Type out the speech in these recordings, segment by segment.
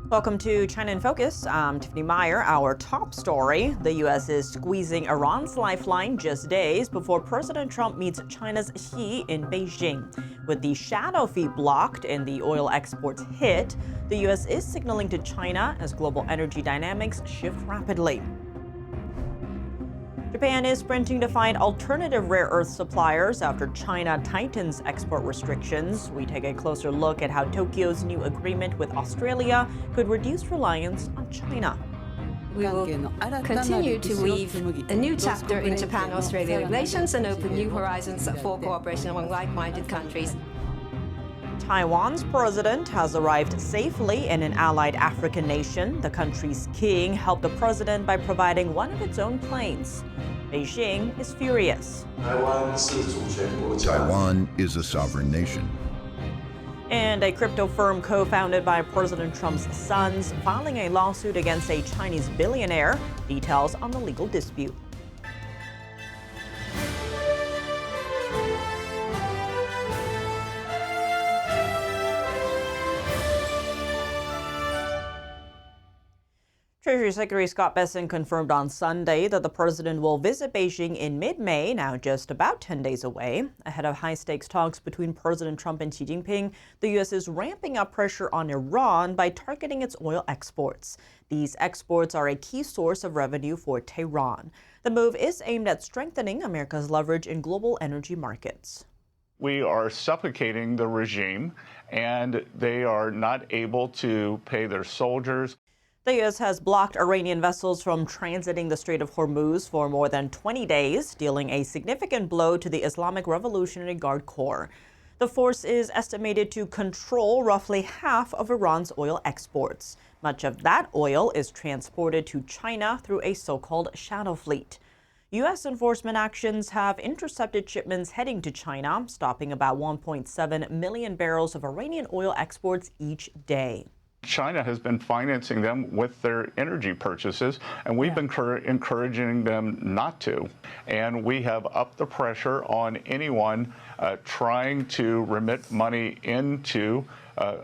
Welcome to China in Focus. I'm Tiffany Meyer. Our top story: the U.S. is squeezing Iran's lifeline just days before President Trump meets China's Xi in Beijing. With the shadow fleet blocked and the oil exports hit, the U.S. is signaling to China as global energy dynamics shift rapidly. Japan is sprinting to find alternative rare earth suppliers after China tightens export restrictions. We take a closer look at how Tokyo's new agreement with Australia could reduce reliance on China. We will continue to weave a new chapter in Japan-Australia relations and open new horizons for cooperation among like-minded countries. Taiwan's president has arrived safely in an allied African nation. The country's king helped the president by providing one of its own planes. Beijing is furious. Taiwan is a sovereign nation. And a crypto firm co-founded by President Trump's sons filing a lawsuit against a Chinese billionaire. Details on the legal dispute. Treasury Secretary Scott Bessent confirmed on Sunday that the president will visit Beijing in mid-May, now just about 10 days away. Ahead of high-stakes talks between President Trump and Xi Jinping, the U.S. is ramping up pressure on Iran by targeting its oil exports. These exports are a key source of revenue for Tehran. The move is aimed at strengthening America's leverage in global energy markets. We are suffocating the regime, and they are not able to pay their soldiers. The U.S. has blocked Iranian vessels from transiting the Strait of Hormuz for more than 20 days, dealing a significant blow to the Islamic Revolutionary Guard Corps. The force is estimated to control roughly half of Iran's oil exports. Much of that oil is transported to China through a so-called shadow fleet. U.S. enforcement actions have intercepted shipments heading to China, stopping about 1.7 million barrels of Iranian oil exports each day. China has been financing them with their energy purchases, and we've been encouraging them not to. And we have upped the pressure on anyone trying to remit money into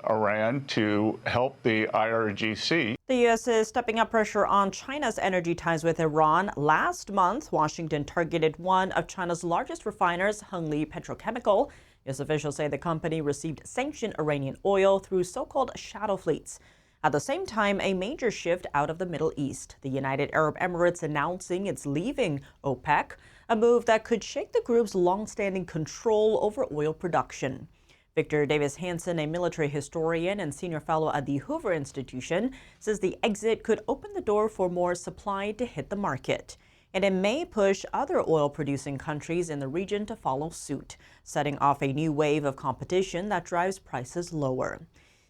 Iran to help the IRGC. The U.S. is stepping up pressure on China's energy ties with Iran. Last month, Washington targeted one of China's largest refiners, Hengli Petrochemical. U.S. officials say the company received sanctioned Iranian oil through so-called shadow fleets. At the same time, a major shift out of the Middle East. The United Arab Emirates announcing it's leaving OPEC, a move that could shake the group's long-standing control over oil production. Victor Davis Hanson, a military historian and senior fellow at the Hoover Institution, says the exit could open the door for more supply to hit the market. And it may push other oil-producing countries in the region to follow suit, setting off a new wave of competition that drives prices lower.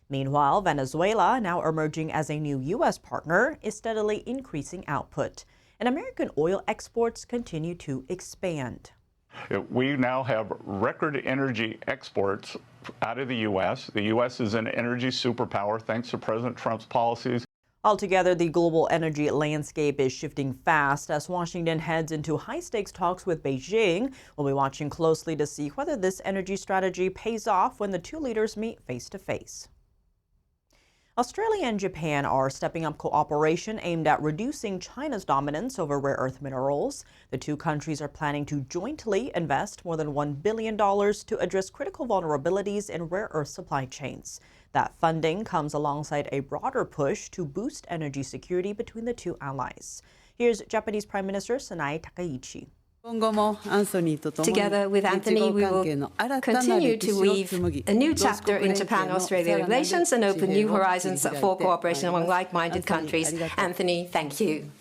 Meanwhile, Venezuela, now emerging as a new U.S. partner, is steadily increasing output. And American oil exports continue to expand. We now have record energy exports out of the U.S. The U.S. is an energy superpower thanks to President Trump's policies. Altogether, the global energy landscape is shifting fast as Washington heads into high-stakes talks with Beijing. We'll be watching closely to see whether this energy strategy pays off when the two leaders meet face-to-face. Australia and Japan are stepping up cooperation aimed at reducing China's dominance over rare earth minerals. The two countries are planning to jointly invest more than $1 billion to address critical vulnerabilities in rare earth supply chains. That funding comes alongside a broader push to boost energy security between the two allies. Here's Japanese Prime Minister Sanae Takaichi. Together with Anthony, we will continue to weave a new chapter in Japan-Australia relations and open new horizons for cooperation among like-minded countries. Anthony, thank you.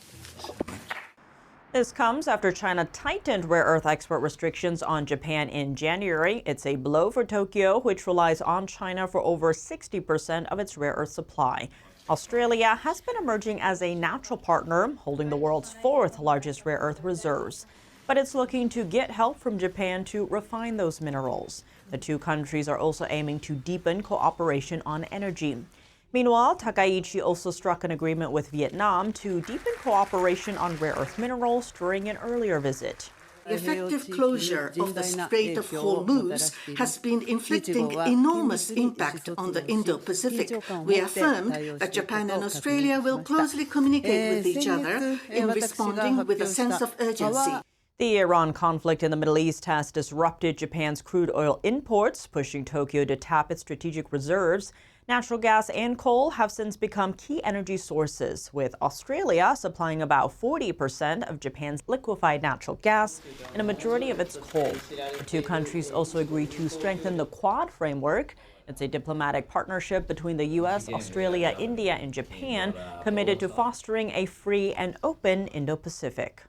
This comes after China tightened rare earth export restrictions on Japan in January. It's a blow for Tokyo, which relies on China for over 60% of its rare earth supply. Australia has been emerging as a natural partner, holding the world's fourth largest rare earth reserves. But it's looking to get help from Japan to refine those minerals. The two countries are also aiming to deepen cooperation on energy. Meanwhile, Takaichi also struck an agreement with Vietnam to deepen cooperation on rare earth minerals during an earlier visit. The effective closure of the Strait of Hormuz has been inflicting enormous impact on the Indo-Pacific. We affirmed that Japan and Australia will closely communicate with each other in responding with a sense of urgency. The Iran conflict in the Middle East has disrupted Japan's crude oil imports, pushing Tokyo to tap its strategic reserves. Natural gas and coal have since become key energy sources, with Australia supplying about 40% of Japan's liquefied natural gas and a majority of its coal. The two countries also agreed to strengthen the Quad framework. It's a diplomatic partnership between the U.S., Australia, India, and Japan, committed to fostering a free and open Indo-Pacific.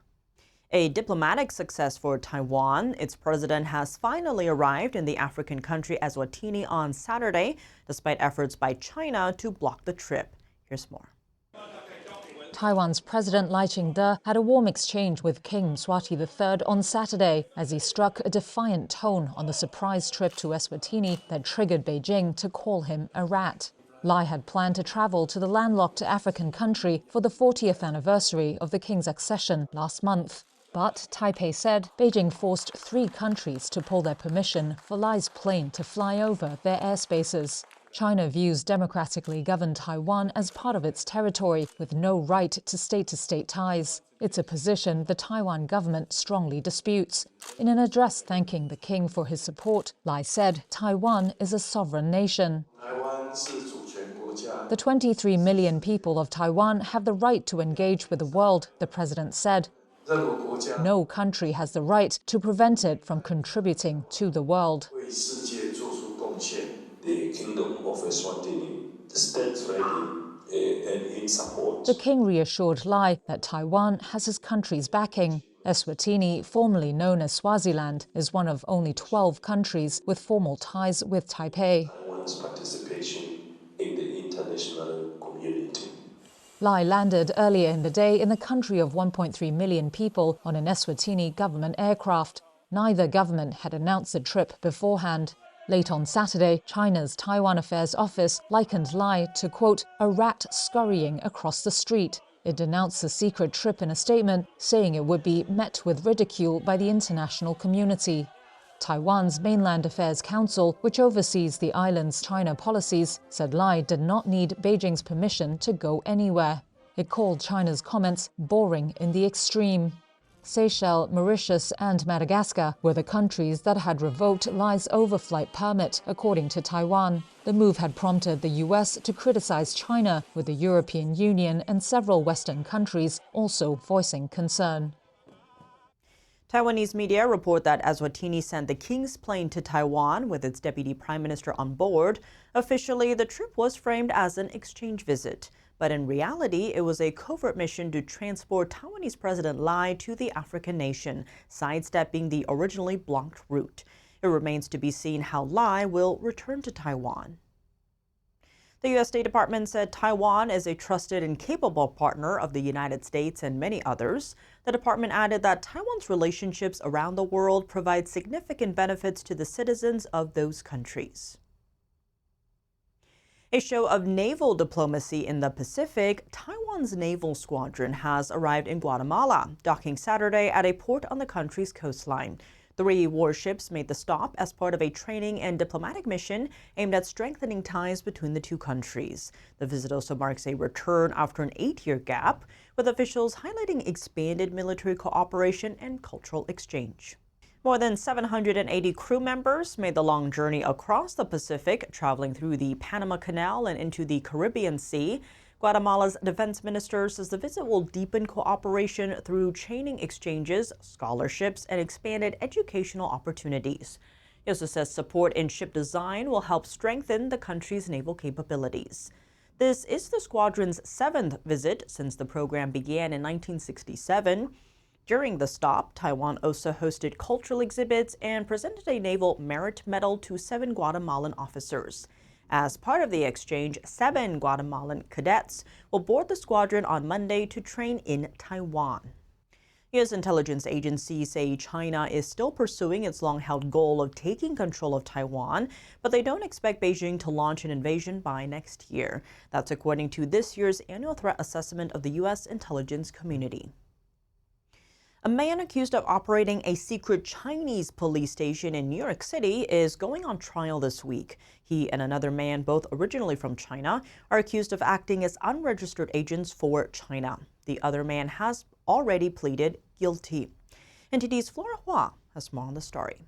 A diplomatic success for Taiwan. Its president has finally arrived in the African country Eswatini on Saturday, despite efforts by China to block the trip. Here's more. Taiwan's President Lai Ching-te had a warm exchange with King Mswati III on Saturday as he struck a defiant tone on the surprise trip to Eswatini that triggered Beijing to call him a rat. Lai had planned to travel to the landlocked African country for the 40th anniversary of the king's accession last month. But Taipei said Beijing forced 3 countries to pull their permission for Lai's plane to fly over their airspaces. China views democratically governed Taiwan as part of its territory with no right to state-to-state ties. It's a position the Taiwan government strongly disputes. In an address thanking the king for his support, Lai said Taiwan is a sovereign nation. The 23 million people of Taiwan have the right to engage with the world, the president said. No country has the right to prevent it from contributing to the world. The king reassured Lai that Taiwan has his country's backing. Eswatini, formerly known as Swaziland, is one of only 12 countries with formal ties with Taipei. Taiwan's participation in the international community. Lai landed earlier in the day in the country of 1.3 million people on an Eswatini government aircraft. Neither government had announced the trip beforehand. Late on Saturday, China's Taiwan Affairs Office likened Lai to, quote, a rat scurrying across the street. It denounced the secret trip in a statement, saying it would be met with ridicule by the international community. Taiwan's Mainland Affairs Council, which oversees the island's China policies, said Lai did not need Beijing's permission to go anywhere. It called China's comments boring in the extreme. Seychelles, Mauritius and Madagascar were the countries that had revoked Lai's overflight permit, according to Taiwan. The move had prompted the US to criticize China, with the European Union and several Western countries also voicing concern. Taiwanese media report that Eswatini sent the king's plane to Taiwan with its deputy prime minister on board. Officially, the trip was framed as an exchange visit. But in reality, it was a covert mission to transport Taiwanese President Lai to the African nation, sidestepping the originally blocked route. It remains to be seen how Lai will return to Taiwan. The U.S. State Department said Taiwan is a trusted and capable partner of the United States and many others. The department added that Taiwan's relationships around the world provide significant benefits to the citizens of those countries. A show of naval diplomacy in the Pacific, Taiwan's naval squadron has arrived in Guatemala, docking Saturday at a port on the country's coastline. 3 warships made the stop as part of a training and diplomatic mission aimed at strengthening ties between the two countries. The visit also marks a return after an 8-year gap, with officials highlighting expanded military cooperation and cultural exchange. More than 780 crew members made the long journey across the Pacific, traveling through the Panama Canal and into the Caribbean Sea. Guatemala's defense minister says the visit will deepen cooperation through training exchanges, scholarships, and expanded educational opportunities. He also says support in ship design will help strengthen the country's naval capabilities. This is the squadron's 7th visit since the program began in 1967. During the stop, Taiwan also hosted cultural exhibits and presented a Naval Merit Medal to 7 Guatemalan officers. As part of the exchange, 7 Guatemalan cadets will board the squadron on Monday to train in Taiwan. U.S. intelligence agencies say China is still pursuing its long-held goal of taking control of Taiwan, but they don't expect Beijing to launch an invasion by next year. That's according to this year's annual threat assessment of the U.S. intelligence community. A man accused of operating a secret Chinese police station in New York City is going on trial this week. He and another man, both originally from China, are accused of acting as unregistered agents for China. The other man has already pleaded guilty. NTD's Flora Hua has more on the story.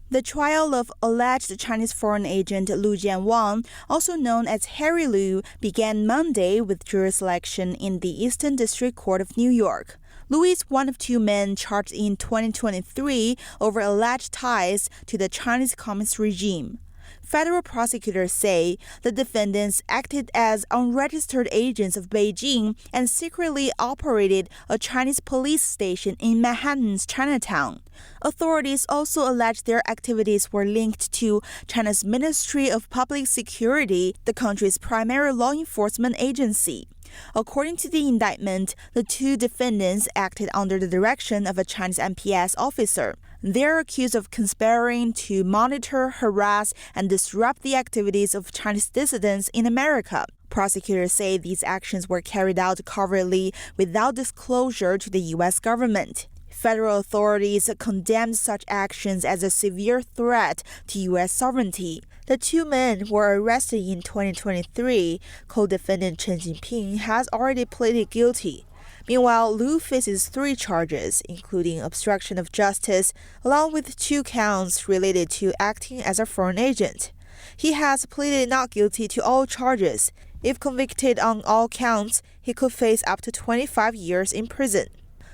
The trial of alleged Chinese foreign agent Lu Jianwang, also known as Harry Lu, began Monday with jury selection in the Eastern District Court of New York. Lu is one of two men charged in 2023 over alleged ties to the Chinese Communist regime. Federal prosecutors say the defendants acted as unregistered agents of Beijing and secretly operated a Chinese police station in Manhattan's Chinatown. Authorities also allege their activities were linked to China's Ministry of Public Security, the country's primary law enforcement agency. According to the indictment, the two defendants acted under the direction of a Chinese MPS officer. They are accused of conspiring to monitor, harass, and disrupt the activities of Chinese dissidents in America. Prosecutors say these actions were carried out covertly without disclosure to the U.S. government. Federal authorities condemned such actions as a severe threat to U.S. sovereignty. The two men were arrested in 2023. Co-defendant Chen Jinping has already pleaded guilty. Meanwhile, Lu faces 3 charges, including obstruction of justice, along with 2 counts related to acting as a foreign agent. He has pleaded not guilty to all charges. If convicted on all counts, he could face up to 25 years in prison.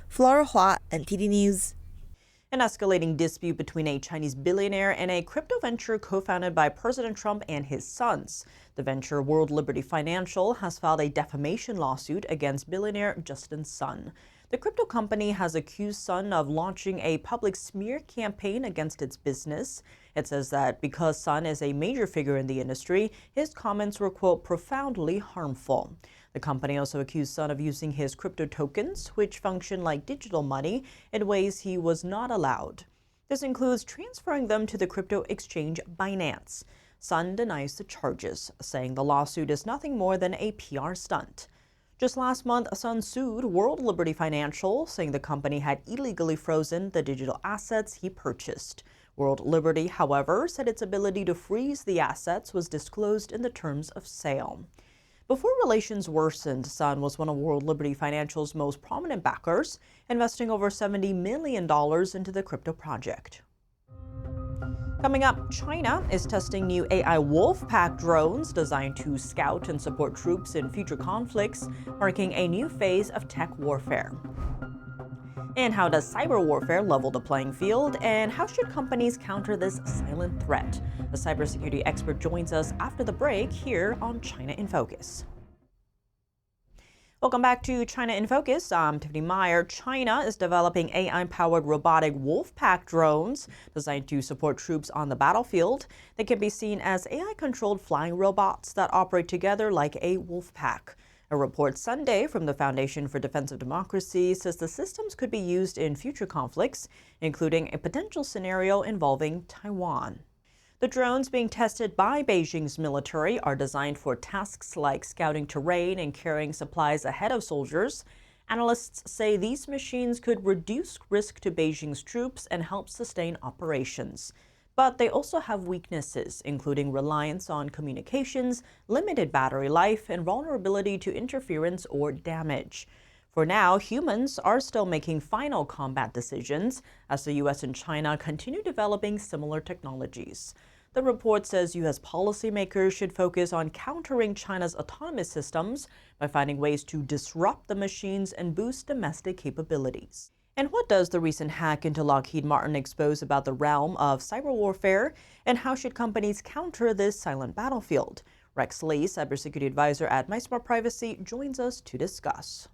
Flora Hua, NTD News. An escalating dispute between a Chinese billionaire and a crypto venture co-founded by President Trump and his sons. The venture, World Liberty Financial, has filed a defamation lawsuit against billionaire Justin Sun. The crypto company has accused Sun of launching a public smear campaign against its business. It says that because Sun is a major figure in the industry, his comments were, quote, profoundly harmful. The company also accused Sun of using his crypto tokens, which function like digital money, in ways he was not allowed. This includes transferring them to the crypto exchange Binance. Sun denies the charges, saying the lawsuit is nothing more than a PR stunt. Just last month, Sun sued World Liberty Financial, saying the company had illegally frozen the digital assets he purchased. World Liberty, however, said its ability to freeze the assets was disclosed in the terms of sale. Before relations worsened, Sun was one of World Liberty Financial's most prominent backers, investing over $70 million into the crypto project. Coming up, China is testing new AI Wolfpack drones designed to scout and support troops in future conflicts, marking a new phase of tech warfare. And how does cyber warfare level the playing field? And how should companies counter this silent threat? A cybersecurity expert joins us after the break here on China in Focus. Welcome back to China in Focus. I'm Tiffany Meyer. China is developing AI-powered robotic Wolfpack drones designed to support troops on the battlefield. They can be seen as AI-controlled flying robots that operate together like a wolf pack. A report Sunday from the Foundation for Defense of Democracy says the systems could be used in future conflicts, including a potential scenario involving Taiwan. The drones being tested by Beijing's military are designed for tasks like scouting terrain and carrying supplies ahead of soldiers. Analysts say these machines could reduce risk to Beijing's troops and help sustain operations. But they also have weaknesses, including reliance on communications, limited battery life, and vulnerability to interference or damage. For now, humans are still making final combat decisions as the U.S. and China continue developing similar technologies. The report says U.S. policymakers should focus on countering China's autonomous systems by finding ways to disrupt the machines and boost domestic capabilities. And what does the recent hack into Lockheed Martin expose about the realm of cyber warfare? And how should companies counter this silent battlefield? Rex Lee, cybersecurity advisor at MySmart Privacy, joins us to discuss.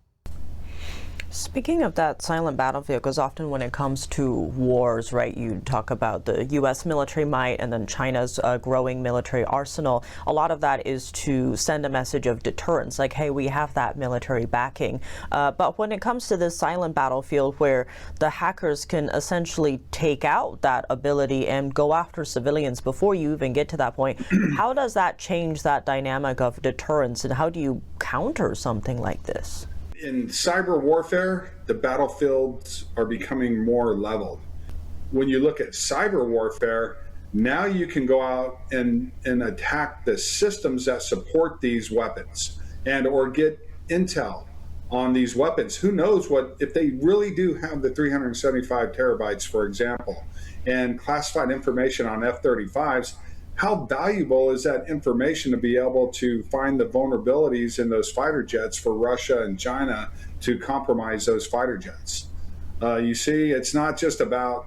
Speaking of that silent battlefield, because often when it comes to wars, right, you talk about the U.S. military might and then China's growing military arsenal. A lot of that is to send a message of deterrence, like, hey, we have that military backing. But when it comes to this silent battlefield where the hackers can essentially take out that ability and go after civilians before you even get to that point, how does that change that dynamic of deterrence and how do you counter something like this? In cyber warfare, the battlefields are becoming more leveled. When you look at cyber warfare, now you can go out and attack the systems that support these weapons and or get intel on these weapons. Who knows what, if they really do have the 375 terabytes, for example, and classified information on F-35s, how valuable is that information to be able to find the vulnerabilities in those fighter jets for Russia and China to compromise those fighter jets? You see, it's not just about,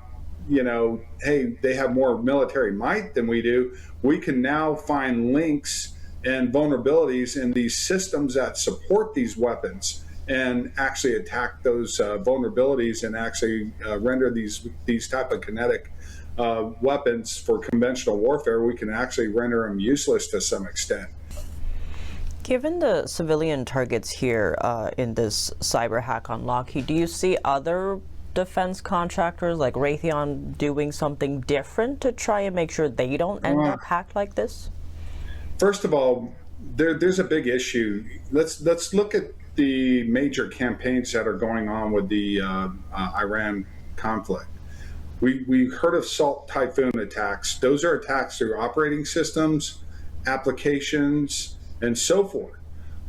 you know, hey, they have more military might than we do. We can now find links and vulnerabilities in these systems that support these weapons and actually attack those vulnerabilities and actually render these type of kinetic weapons for conventional warfare. We can actually render them useless to some extent. Given the civilian targets here in this cyber hack on Lockheed, do you see other defense contractors like Raytheon doing something different to try and make sure they don't end up hacked like this? First of all, there's a big issue. Let's look at the major campaigns that are going on with the Iran conflict. We heard of Salt Typhoon attacks. Those are attacks through operating systems, applications, and so forth.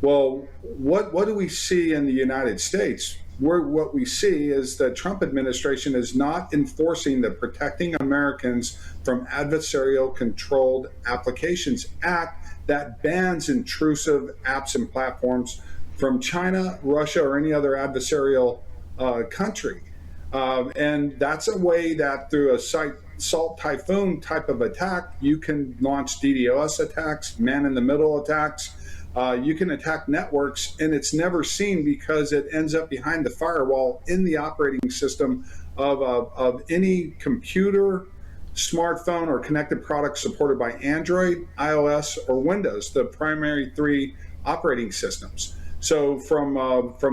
Well, what do we see in the United States? What we see is the Trump administration is not enforcing the Protecting Americans from Adversarial Controlled Applications Act that bans intrusive apps and platforms from China, Russia, or any other adversarial country. And that's a way that through a Salt Typhoon type of attack, you can launch DDoS attacks, man-in-the-middle attacks. You can attack networks, and it's never seen because it ends up behind the firewall in the operating system of any computer, smartphone, or connected product supported by Android, iOS, or Windows, the primary three operating systems. So from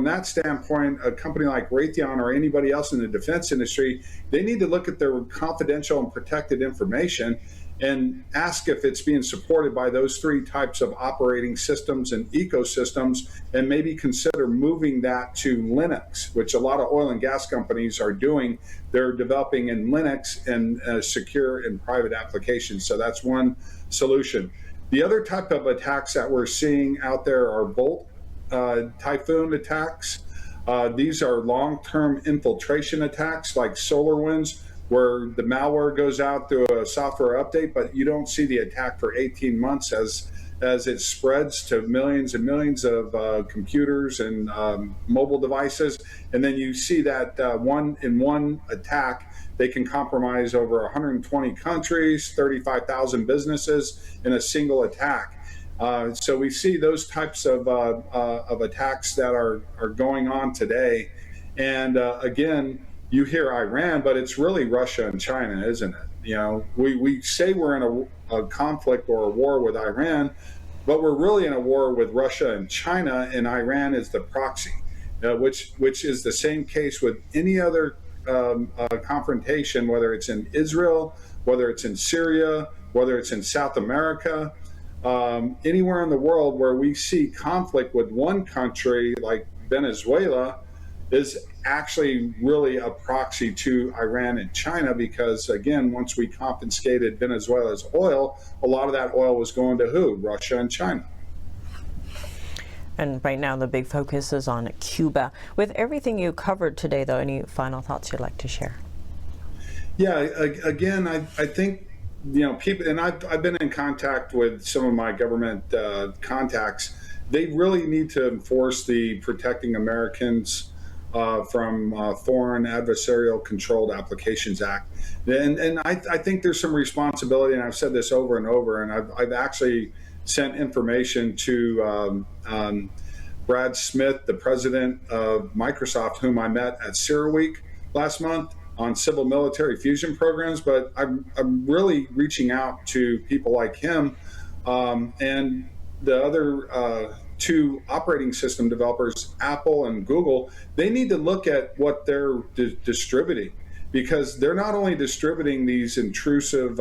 that standpoint, a company like Raytheon or anybody else in the defense industry, they need to look at their confidential and protected information and ask if it's being supported by those three types of operating systems and ecosystems, and maybe consider moving that to Linux, which a lot of oil and gas companies are doing. They're developing in Linux and secure and private applications. So that's one solution. The other type of attacks that we're seeing out there are Bolt Typhoon attacks. These are long-term infiltration attacks like SolarWinds, where the malware goes out through a software update, but you don't see the attack for 18 months as it spreads to millions and millions of computers and mobile devices. And then you see that one attack, they can compromise over 120 countries, 35,000 businesses in a single attack. So we see those types of attacks that are going on today. And again, you hear Iran, but it's really Russia and China, isn't it? You know, we say we're in a conflict or a war with Iran, but we're really in a war with Russia and China, and Iran is the proxy, which is the same case with any other confrontation, whether it's in Israel, whether it's in Syria, whether it's in South America, anywhere in the world where we see conflict with one country like Venezuela is actually really a proxy to Iran and China, because again, once we confiscated Venezuela's oil, a lot of that oil was going to who? Russia and China. And right now the big focus is on Cuba. With everything you covered today, though, any final thoughts you'd like to share? Yeah, again, I think, you know, people, and I've been in contact with some of my government contacts. They really need to enforce the Protecting Americans from Foreign Adversarial Controlled Applications Act. And I think there's some responsibility, and I've said this over and over, and I've actually sent information to Brad Smith, the president of Microsoft, whom I met at CERAWeek last month, on civil military fusion programs. But I'm really reaching out to people like him and the other two operating system developers, Apple and Google. They need to look at what they're distributing, because they're not only distributing these intrusive,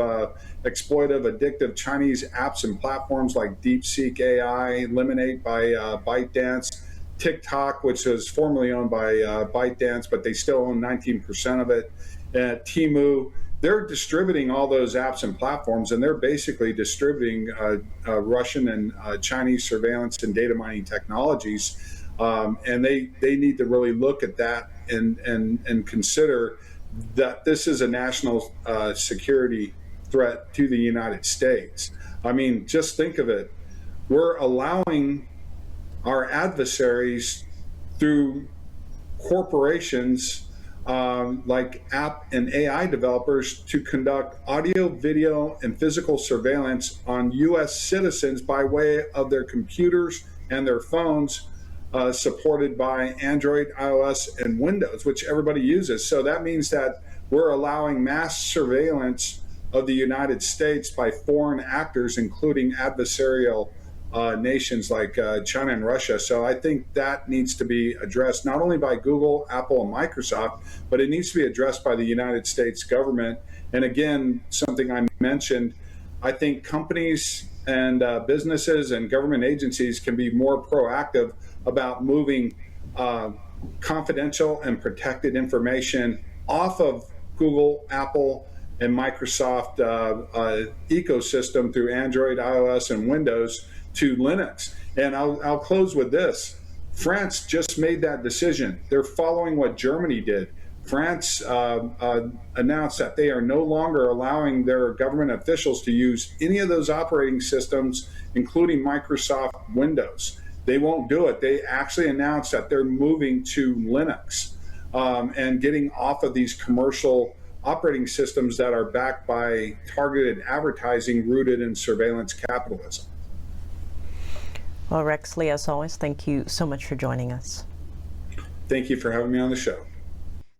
exploitive, addictive Chinese apps and platforms like DeepSeek AI, Lemonade by ByteDance, TikTok, which was formerly owned by ByteDance, but they still own 19% of it. Temu, they're distributing all those apps and platforms, and they're basically distributing Russian and Chinese surveillance and data mining technologies. And they need to really look at that and consider that this is a national security threat to the United States. I mean, just think of it. We're allowing our adversaries through corporations like app and AI developers to conduct audio, video, and physical surveillance on U.S. citizens by way of their computers and their phones, supported by Android, iOS, and Windows, which everybody uses. So that means that we're allowing mass surveillance of the United States by foreign actors, including adversarial nations like China and Russia. So I think that needs to be addressed not only by Google, Apple, and Microsoft, but it needs to be addressed by the United States government. And again, something I mentioned, I think companies and businesses and government agencies can be more proactive about moving confidential and protected information off of Google, Apple, and Microsoft ecosystem through Android, iOS, and Windows to Linux. And I'll close with this. France just made that decision. They're following what Germany did. France announced that they are no longer allowing their government officials to use any of those operating systems, including Microsoft Windows. They won't do it. They actually announced that they're moving to Linux and getting off of these commercial operating systems that are backed by targeted advertising rooted in surveillance capitalism. Well, Rex Lee, as always, thank you so much for joining us. Thank you for having me on the show.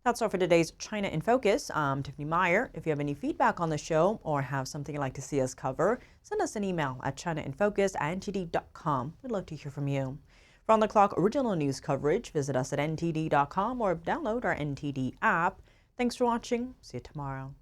That's all for today's China in Focus. I'm Tiffany Meyer. If you have any feedback on the show or have something you'd like to see us cover, send us an email at chinainfocus@ntd.com. We'd love to hear from you. For On the Clock original news coverage, visit us at ntd.com or download our NTD app. Thanks for watching. See you tomorrow.